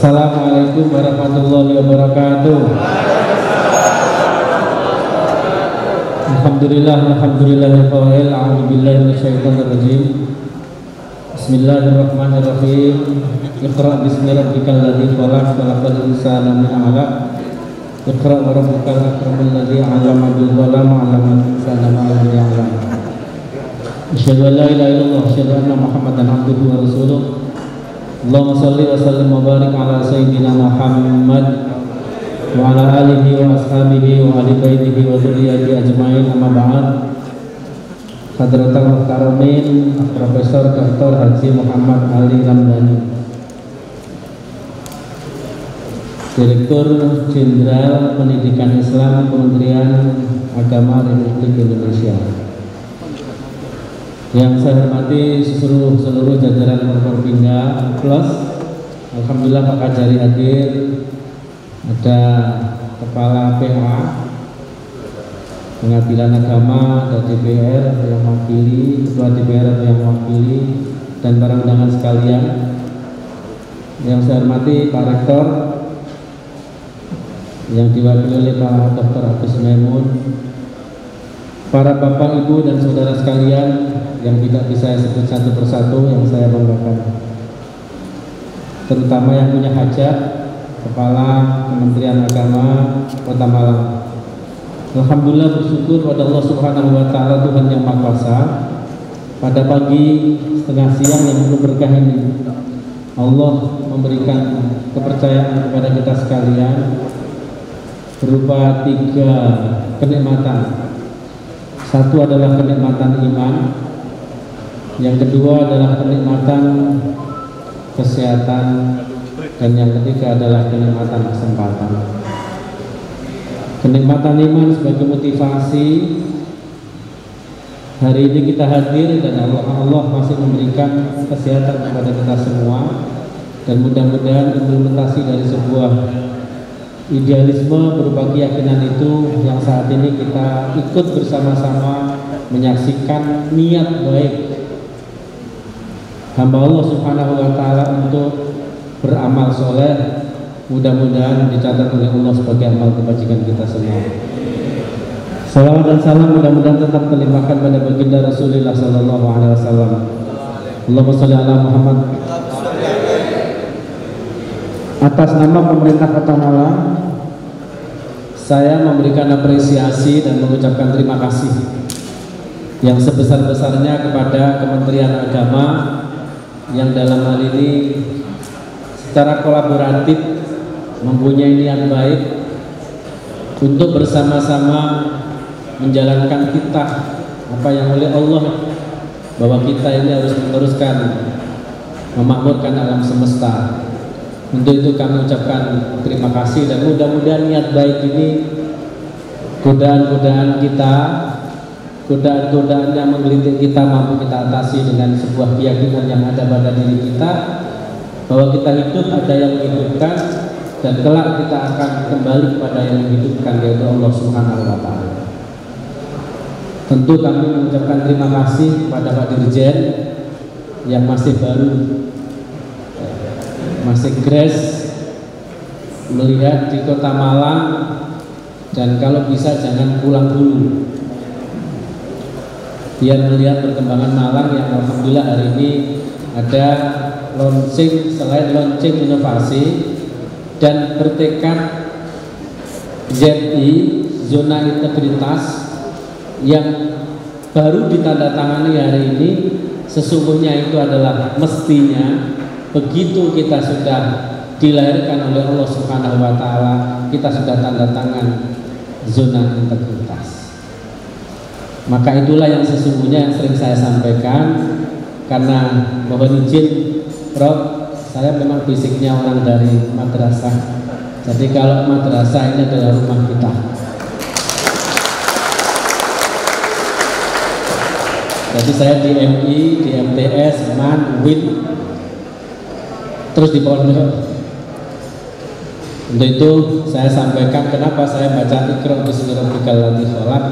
Assalamualaikum warahmatullahi wabarakatuh. Alhamdulillahirabbil a'udzubillahi minasyaitonirrajim. Bismillahirrahmanirrahim. Iqra bismi rabbikal ladzi khalaq, khalaqal insana min 'alaq. Iqra wa rabbukal akramul ladzi 'allama bil qalam, 'allamal insana ma lam ya'lam. Asyhadu an la ilaha illallah, asyhadu anna Muhammadan 'abduhu wa rasuluh. Allahumma shalli wa sallim wa barik ala sayyidina Muhammad wa ala alihi wa ashabihi wa ahli baitihi wa dzurriyyatihi ajmain, amma ba'd. Hadratul Muhtaramin Profesor Dr. Haji Muhammad Ali Ramdhani, Direktur Jenderal Pendidikan Islam Kementerian Agama Republik Indonesia. Yang saya hormati seluruh jajaran Forkopimda Plus. Alhamdulillah Pak Kajari hadir. Ada Kepala PA Pengadilan Agama, ada DPR yang mewakili, Ketua DPR yang mewakili, dan para undangan sekalian. Yang saya hormati Pak Rektor yang diwakili oleh Pak Dr. Agus Maimun, para Bapak, Ibu, dan Saudara sekalian yang tidak bisa saya sebut satu persatu yang saya banggakan, terutama yang punya hajat, Kepala Kementerian Agama Kota Malang. Alhamdulillah, bersyukur pada Allah Subhanahu wa Ta'ala, Tuhan yang Maha Kuasa. Pada pagi setengah siang yang penuh berkah ini, Allah memberikan kepercayaan kepada kita sekalian berupa 3 kenikmatan. Satu adalah kenikmatan iman, yang kedua adalah kenikmatan kesehatan, dan yang ketiga adalah kenikmatan kesempatan. Kenikmatan iman sebagai motivasi. Hari ini kita hadir dan Allah masih memberikan kesehatan kepada kita semua, dan mudah-mudahan implementasi dari sebuah idealisme berupa keyakinan itu yang saat ini kita ikut bersama-sama menyaksikan niat baik hamba Allah Subhanahu wa Ta'ala untuk beramal soleh, mudah-mudahan dicatat oleh Allah sebagai amal kebajikan kita semua. Salawat dan salam mudah-mudahan tetap terlimpahkan pada baginda Rasulullah Sallallahu Alaihi Wasallam. Allahumma sholli ala Muhammad. Atas nama pemerintah Kota Malang, saya memberikan apresiasi dan mengucapkan terima kasih yang sebesar-besarnya kepada Kementerian Agama yang dalam hal ini secara kolaboratif mempunyai niat baik untuk bersama-sama menjalankan titah apa yang oleh Allah, bahwa kita ini harus meneruskan memakmurkan alam semesta. Untuk itu kami ucapkan terima kasih, dan mudah-mudahan niat baik ini, godaan-godaan kita, godaan-godaan yang menggelitik kita mampu kita atasi dengan sebuah keyakinan yang ada pada diri kita, bahwa kita hidup ada yang menghidupkan, dan kelak kita akan kembali kepada yang menghidupkan, yaitu Allah Subhanahu wa Ta'ala. Tentu kami mengucapkan terima kasih kepada Pak Dirjen yang masih baru, masih grace melihat di Kota Malang, dan kalau bisa jangan pulang dulu, biar melihat perkembangan Malang yang alhamdulillah hari ini ada launching, selain launching inovasi dan bertekad ZI, zona integritas, yang baru ditandatangani hari ini. Sesungguhnya itu adalah mestinya begitu kita sudah dilahirkan oleh Allah Subhanahu wa Ta'ala, kita sudah tanda tangan zona integritas. Maka itulah yang sesungguhnya yang sering saya sampaikan. Karena mohon izin Prof, saya memang basicnya orang dari madrasah. Jadi kalau madrasah ini adalah rumah kita. Jadi saya di MI, di MTS, MAN, UIN, terus di pondok. Untuk itu saya sampaikan kenapa saya baca Iqra bismi rabbikal ladzi khalaq,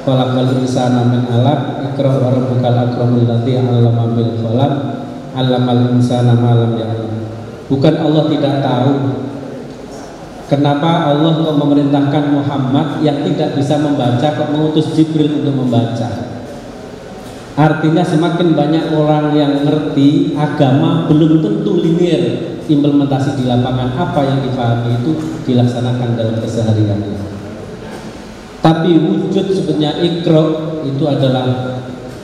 khalaqal insana min 'alaq, Iqra wa rabbukal akramul ladzi 'allama bil qalam, 'allamal insana ma lam ya'lam. Bukan Allah tidak tahu? Kenapa Allah kok memerintahkan Muhammad yang tidak bisa membaca kok mengutus Jibril untuk membaca? Artinya semakin banyak orang yang ngerti agama, belum tentu linear implementasi di lapangan. Apa yang dipahami itu dilaksanakan dalam kesehariannya. Tapi wujud sebenarnya Iqra itu adalah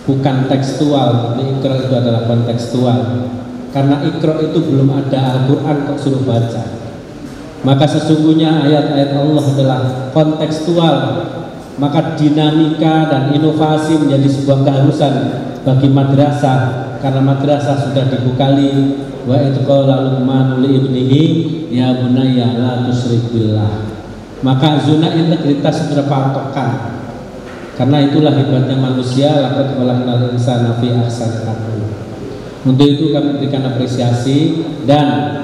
bukan tekstual, Iqra itu adalah kontekstual. Karena Iqra itu belum ada Al-Quran kok suruh baca. Maka sesungguhnya ayat-ayat Allah adalah kontekstual. Maka dinamika dan inovasi menjadi sebuah keharusan bagi madrasah, karena madrasah sudah dibekali wa idh qala Luqman li ibnihi ya bunayya la tusyrik billah. Maka zona integritas sudah patokan. Karena itulah hebatnya manusia, laqad khalaqnal insana fi ahsani taqwim. Untuk itu kami berikan apresiasi dan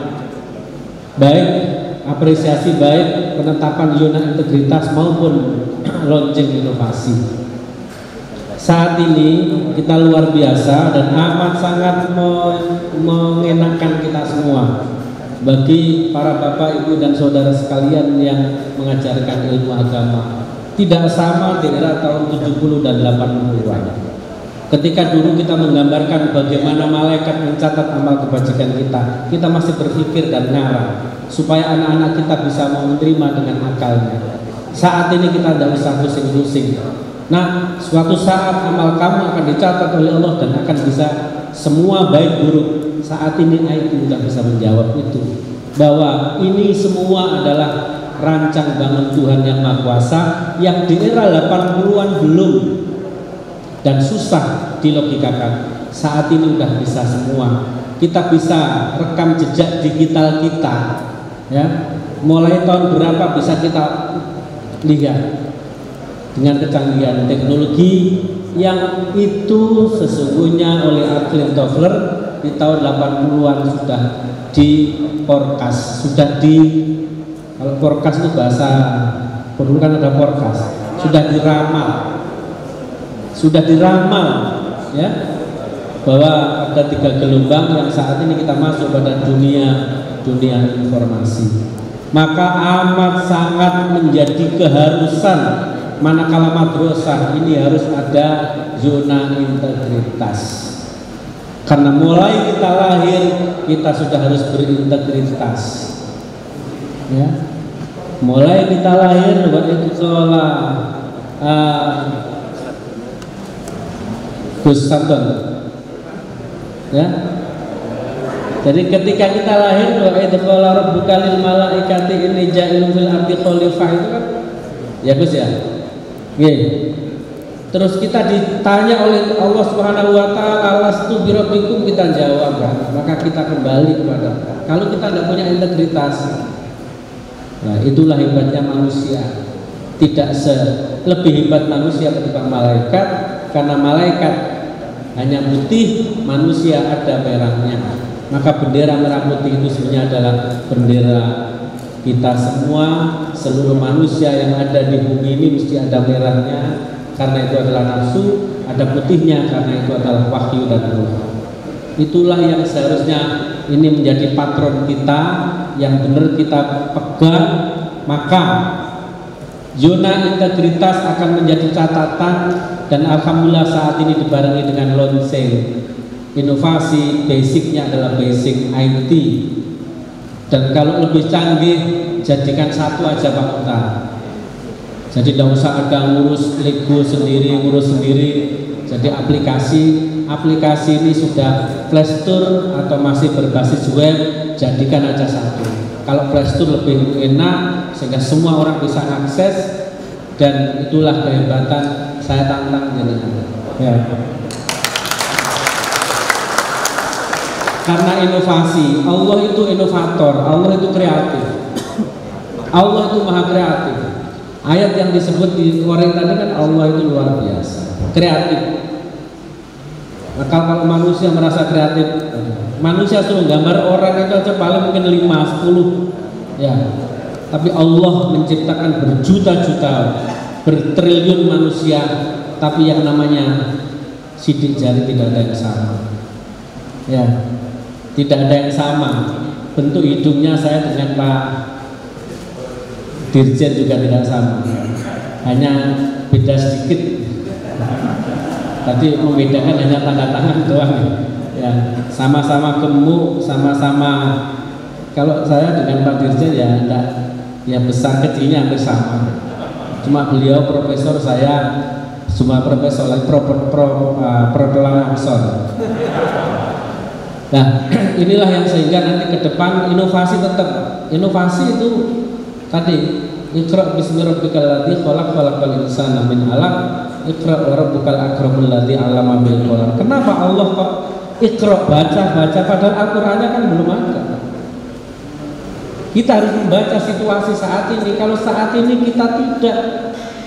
apresiasi baik penetapan zona integritas maupun launching inovasi. Saat ini kita luar biasa dan amat sangat mengenakan kita semua bagi para bapak, ibu dan saudara sekalian yang mengajarkan ilmu agama. Tidak sama di era tahun 70 dan 80-an. Ketika dulu kita menggambarkan bagaimana malaikat mencatat amal kebajikan kita masih berpikir dan ngarang supaya anak-anak kita bisa menerima dengan akalnya. Saat ini kita tidak usah pusing-pusing. Nah, suatu saat amal kamu akan dicatat oleh Allah dan akan bisa semua baik buruk. Saat ini IT sudah bisa menjawab itu, bahwa ini semua adalah rancang bangun Tuhan yang Maha Kuasa yang di era 80-an belum dan susah dilogikakan. Saat ini sudah bisa semua. Kita bisa rekam jejak digital kita, ya. Mulai tahun berapa bisa kita lihat dengan kecanggihan teknologi yang itu sesungguhnya oleh Arthur Toffler di tahun 80-an sudah di forecast, kalau forecast itu bahasa perlu kan ada forecast, sudah diramal ya, bahwa ada 3 gelombang yang saat ini kita masuk pada dunia informasi. Maka amat sangat menjadi keharusan manakala madrasah ini harus ada zona integritas. Karena mulai kita lahir kita sudah harus berintegritas. Ya. Mulai kita lahir waktu sholat Gus Santon, ya. Jadi ketika kita lahir wa idh qala rabbuka lil malaikati inni ja'ilun fil ardi khalifah itu kan, ya Gus ya. Nggih. Terus kita ditanya oleh Allah Subhanahu wa taala, "Alastu bi rabbikum?" Kita jawab kan. Maka kita kembali kepada kalau kita tidak punya integritas. Nah, itulah hebatnya manusia. Tidak lebih hebat manusia ketimbang malaikat, karena malaikat hanya putih, manusia ada merahnya. Maka bendera merah putih itu sebenarnya adalah bendera kita semua, seluruh manusia yang ada di bumi ini mesti ada merahnya, karena itu adalah nafsu, ada putihnya karena itu adalah wahyu dan ruh. Itulah yang seharusnya ini menjadi patron kita, yang benar kita pegang. Maka zona integritas akan menjadi catatan, dan alhamdulillah saat ini dibarengi dengan launching inovasi. Basicnya adalah basic IT, dan kalau lebih canggih jadikan satu aja Pak Ustaz. Jadi tidak usah ada ngurus Lego sendiri, ngurus sendiri. Jadi aplikasi ini sudah Play Store atau masih berbasis web, jadikan aja satu. Kalau Play Store lebih enak sehingga semua orang bisa akses, dan itulah kehebatan. Saya tantang jenengan. Ya. Karena inovasi, Allah itu inovator, Allah itu kreatif, Allah itu maha kreatif. Ayat yang disebut di Quran tadi kan Allah itu luar biasa, kreatif. Maka kalau manusia merasa kreatif, manusia suruh gambar orang itu aja paling mungkin 5, 10 ya. Tapi Allah menciptakan berjuta-juta, bertriliun manusia, tapi yang namanya sidik jari tidak ada yang sama. Ya. Tidak ada yang sama. bentuk hidungnya saya dengan Pak Dirjen juga tidak sama, hanya beda sedikit. Tadi membedakan hanya tanda tangan doang ya. Sama-sama gemuk, sama-sama. Kalau saya dengan Pak Dirjen ya enggak, ya besar kecilnya hampir sama. Cuma beliau profesor, saya cuma profesor lagi pro. Nah, inilah yang sehingga nanti ke depan inovasi tetap. Inovasi itu tadi Iqra bismi rabbikal ladzi khalaq khalaqal insana min 'alaq Iqra wa rabbukal akramul ladzi 'allama bil qalam. Kenapa Allah kok Iqra baca padahal Al-Qur'annya kan belum ada. Kita harus membaca situasi saat ini. Kalau saat ini kita tidak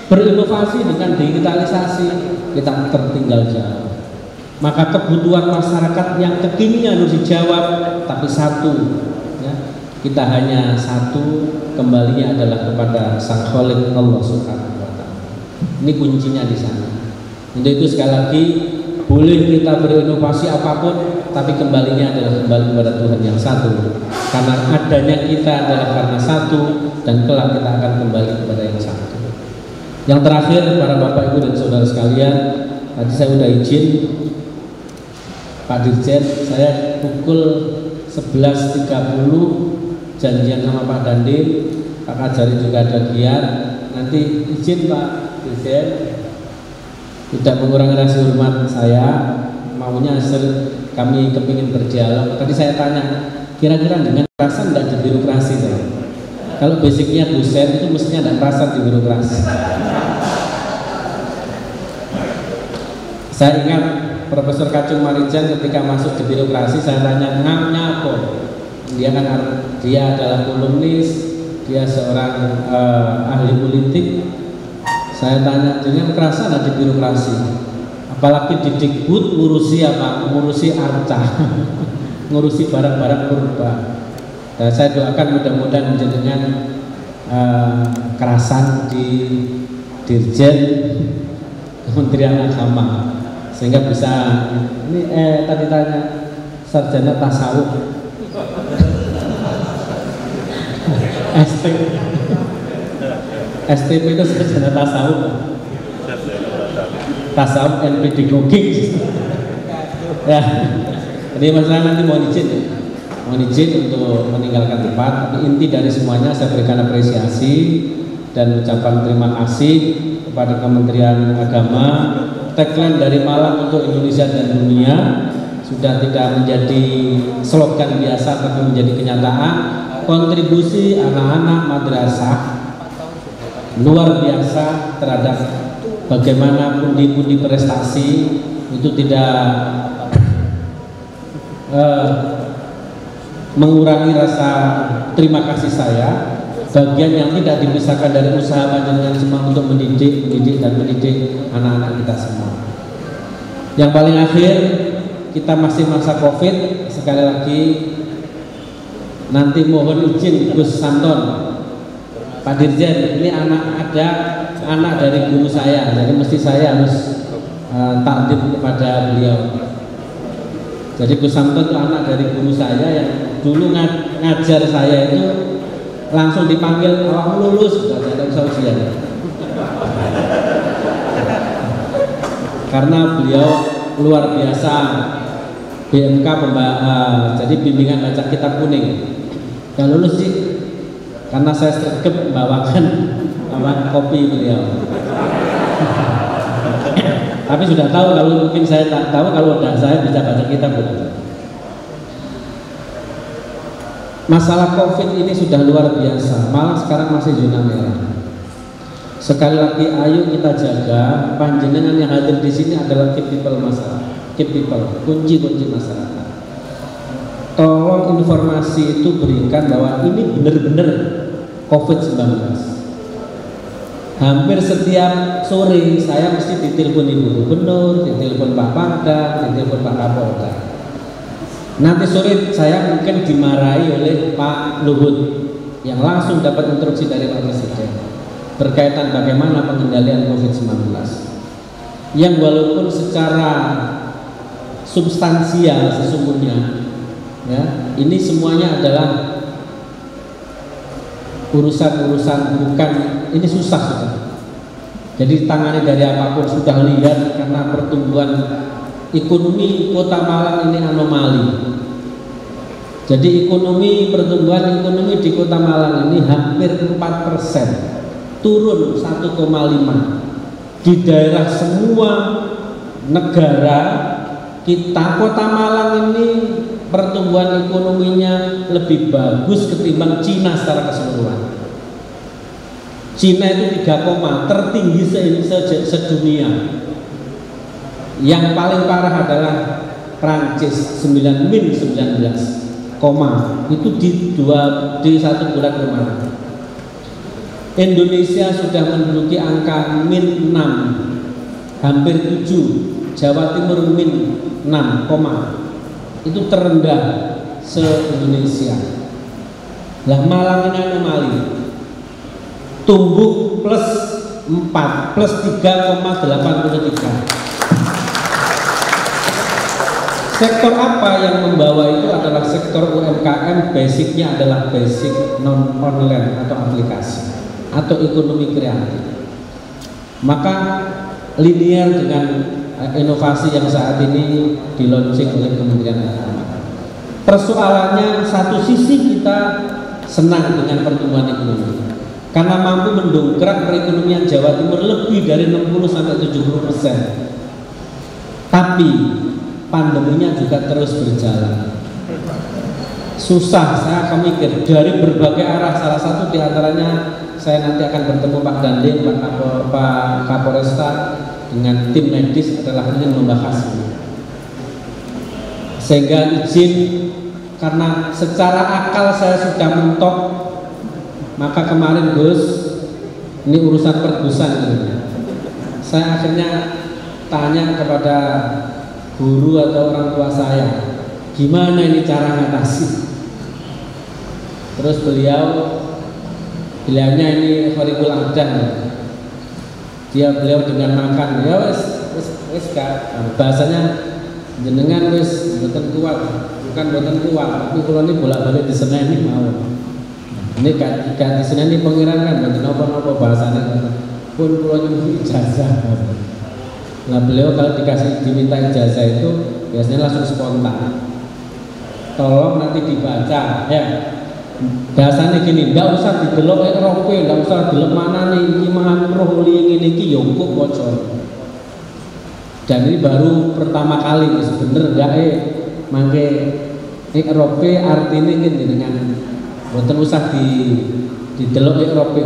berinovasi dengan digitalisasi, kita tertinggal jauh. Maka kebutuhan masyarakat yang kekinian harus dijawab, tapi satu ya, kita hanya satu, kembalinya adalah kepada Sang Khalik Allah Subhanahu wa Ta'ala. Ini kuncinya di sana. Untuk itu sekali lagi, boleh kita berinovasi apapun, tapi kembalinya adalah kembali kepada Tuhan yang satu. Karena adanya kita adalah karena satu, dan kelak kita akan kembali kepada yang satu. Yang terakhir, para Bapak Ibu dan Saudara sekalian, tadi saya sudah izin Pak Dirjen, saya pukul 11.30 janjian sama Pak Dandim, Pak Kajari juga ada giat. Nanti izin Pak Dirjen, tidak mengurangi rasa hormat saya, maunya kami kepingin berdialog. Tadi saya tanya, kira-kira dengan perasaan tidak di birokrasi saya? Kalau basicnya dosen itu mestinya tidak perasaan di birokrasi. Saya ingat Profesor Kacung Marijan ketika masuk di birokrasi, saya tanya namanya apa? Dia adalah kolumnis, dia seorang ahli politik. Saya tanya dengan kerasa ada di birokrasi, apalagi di Dikbud ngurusi apa? Ngurusi arca, ngurusi barang-barang purba. Dan saya doakan mudah-mudahan menjadikan kerasan di Dirjen Kementerian Agama, sehingga bisa ini tadi tanya sarjana tasawuf STP itu sarjana tasawuf NPD Goging ya. Jadi masalah nanti mohon izin untuk meninggalkan tempat, tapi inti dari semuanya saya berikan apresiasi dan ucapan terima kasih kepada Kementerian Agama. Tagline dari Malang untuk Indonesia dan dunia sudah tidak menjadi slogan biasa, tapi menjadi kenyataan. Kontribusi anak-anak madrasah luar biasa terhadap bagaimana pundi-pundi prestasi itu tidak mengurangi rasa terima kasih saya. Bagian yang tidak dipisahkan dari usaha panjenengan semua untuk mendidik anak-anak kita semua. Yang paling akhir, kita masih masa Covid. Sekali lagi nanti mohon izin Gus Santon, Pak Dirjen, ini ada anak dari guru saya, jadi mesti saya harus takdim kepada beliau. Jadi Gus Santon itu anak dari guru saya yang dulu ngajar saya itu langsung dipanggil awak lulus, sudah tidak usah ujian. Karena beliau luar biasa, BMK jadi bimbingan baca kitab kuning. Yang lulus sih, karena saya sergap membawakan kopi beliau. Tapi sudah tahu, kalau mungkin saya tak tahu, kalau udah saya bisa baca kitab bukan. Masalah Covid ini sudah luar biasa, malah sekarang masih zona merah. Sekali lagi, ayo kita jaga. Panjenengan yang hadir di sini adalah key people masyarakat, key people, kunci-kunci masyarakat. Tolong informasi itu berikan bahwa ini benar-benar Covid-19. Hampir setiap sore saya mesti ditelepon Ibu Gubernur, ditelepon Pak Pangdam, ditelepon Pak Kapolda. Nanti sore saya mungkin dimarahi oleh Pak Luhut yang langsung dapat instruksi dari Pak Presiden berkaitan bagaimana pengendalian COVID-19, yang walaupun secara substansial sesungguhnya Ya, ini semuanya adalah urusan-urusan bukan, ini susah sudah. Jadi tangani dari apapun sudah lihat karena pertumbuhan ekonomi Kota Malang ini anomali. Jadi pertumbuhan ekonomi di Kota Malang ini hampir 4%, turun 1,5. Di daerah semua negara kita, Kota Malang ini pertumbuhan ekonominya lebih bagus ketimbang Cina secara keseluruhan. Cina itu 3, tertinggi sedunia. Yang paling parah adalah Prancis 19, itu di 1 bulan kemarin. Indonesia sudah menduduki angka -6, hampir 7. Jawa Timur -6, itu terendah se-Indonesia. Lah Malang ini anomali, tumbuh +4, +3,83. Sektor apa yang membawa itu adalah sektor UMKM, basicnya adalah basic non-online atau aplikasi atau ekonomi kreatif. Maka linear dengan inovasi yang saat ini dilaunching oleh Kementerian Agama. Persoalannya satu sisi kita senang dengan pertumbuhan ekonomi karena mampu mendongkrak perekonomian Jawa Timur lebih dari 60-70%. Tapi pandeminya juga terus berjalan. Susah, saya akan mikir dari berbagai arah. Salah satu diantaranya saya nanti akan bertemu Pak Dandim, Pak Kapolresta dengan tim medis adalah ingin membahas ini. Sehingga izin, karena secara akal saya sudah mentok, maka kemarin Gus, ini urusan pergusan ini. Saya akhirnya tanya kepada guru atau orang tua saya, gimana ini cara ngatasi? Terus beliaunya ini Khoribul Adan, beliau dengan makan, ya wes kak, bahasanya jenengan wes bukan kuat, tapi kalau ini bolak-balik di Senen ini mau. Ini gak di Senen ini pengiran kan, bagi nopo bahasanya pun pulau nyuruh ijazah. Nah beliau kalau diminta ijazah itu biasanya langsung spontan. Tolong nanti dibaca, ya. Bahasanya gini, nggak usah didelok rope, nggak usah delok mana nih, iman roh li ini ki yongkuk bocor. Dan ini baru pertama kali, bener nggak mangke rope artinya gini dengan boten usah didelok rope.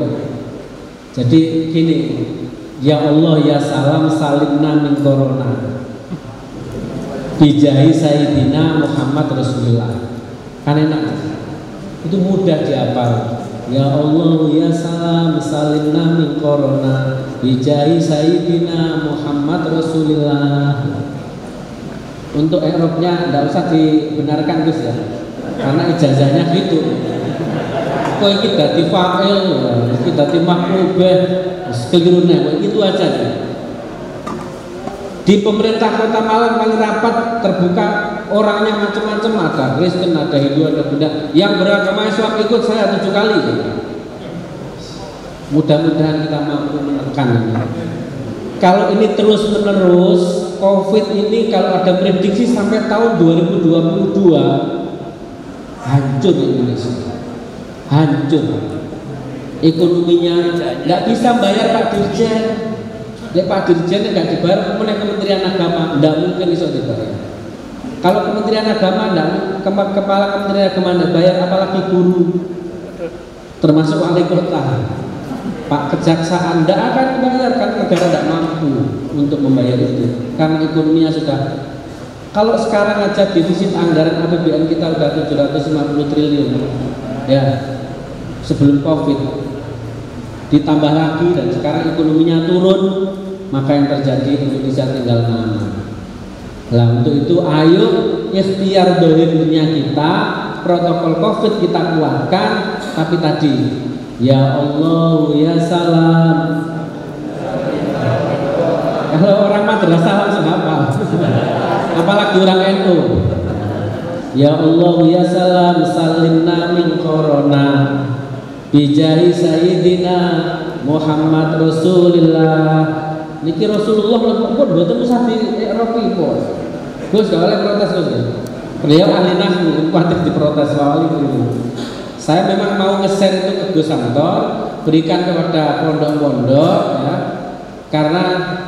Jadi gini, ya Allah ya salam salimna min corona bijahi Sayyidina Muhammad Rasulullah. Kan enak, itu mudah dihafal. Ya Allah ya salam salimna min corona bijahi Sayyidina Muhammad Rasulullah. Untuk Eropnya tidak usah dibenarkan Gus ya, karena ijazahnya gitu. Kok ini dadi fa'il, iki dadi makrubah, kelirune itu aja. Di pemerintah Kota Malang paling rapat, terbuka, orangnya macam-macam, ada Kristen, ada Hindu, ada Buddha. Yang beragama Islam ikut saya 7 kali. Mudah-mudahan kita mampu menekan ini. Kalau ini terus menerus, COVID ini kalau ada prediksi sampai tahun 2022 hancur Indonesia, hancur ekonominya, nggak bisa bayar Pak Dirjen. Pak Dirjen nggak dibayar, kemudian Kementerian Agama nggak mungkin bisa dibayar. Kalau Kementerian Agama kepala Kementerian Agama nggak bayar, apalagi guru, termasuk wali kota, Pak Kejaksaan tidak akan dibayar karena negara tidak mampu untuk membayar itu karena ekonominya sudah. Kalau sekarang aja defisit anggaran APBN kita udah 750 triliun ya sebelum COVID, ditambah lagi dan sekarang ekonominya turun, maka yang terjadi Indonesia tinggal nama. Nah untuk itu ayo ikhtiar dohirnya kita, protokol COVID kita kuatkan, tapi tadi ya Allah ya salam. Kalau orang madrasah langsung hafal, apalagi orang NU. Ya Allah ya salam salimna min corona bijahi sayyidina Muhammad Rasulillah. Niki Rasulullah pun mboten usah dieroki pun. Gus gak oleh protes Gus. Beliau ahli nahwu, kuatir diprotes wali itu. Saya memang mau nge-share itu ke Gus Anton, berikan kepada pondok-pondok ya. Karena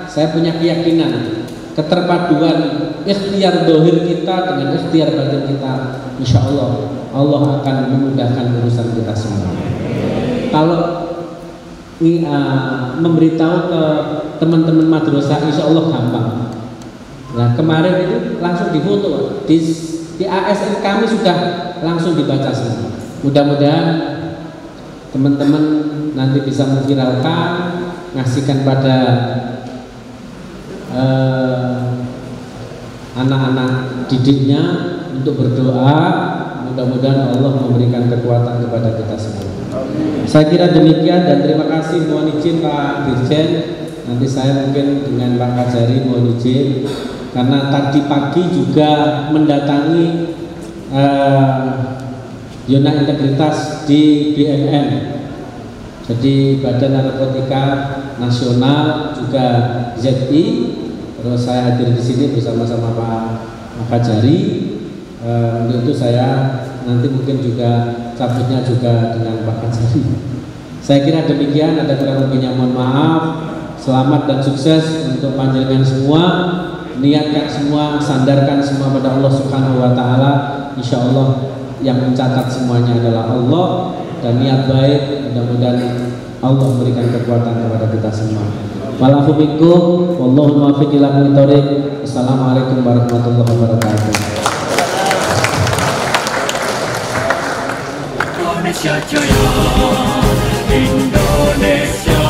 saya punya keyakinan keterpaduan ikhtiar dohir kita dengan ikhtiar batin kita, insya Allah Allah akan memudahkan urusan kita semua. Kalau memberitahu ke teman-teman madrasah, insya Allah gampang. Nah kemarin itu langsung difoto di ASN kami sudah langsung dibaca semua. Mudah-mudahan teman-teman nanti bisa memviralkan, ngasihkan pada anak-anak didiknya untuk berdoa. Mudah-mudahan Allah memberikan kekuatan kepada kita semua. Saya kira demikian dan terima kasih. Mohon izin Pak Dirjen, nanti saya mungkin dengan Pak Kajari mohon izin karena tadi pagi juga mendatangi zona integritas di BNN. Jadi Badan Narkotika Nasional juga ZI. Terus saya hadir di sini bersama-sama Pak Kajari. Untuk itu saya nanti mungkin juga cabutnya juga dengan Pak Kajari. Saya kira demikian. Ada kurang lebihnya mohon maaf. Selamat dan sukses untuk panjenengan semua. Niatkan semua, sandarkan semua pada Allah Subhanahu wa taala. Insya Allah yang mencatat semuanya adalah Allah dan niat baik. Mudah-mudahan Allah memberikan kekuatan kepada kita semua. Walafu bikum wallahu muwaffiq ila aqwamit thoriq. Assalamualaikum warahmatullahi wabarakatuh. Indonesia Jaya, Indonesia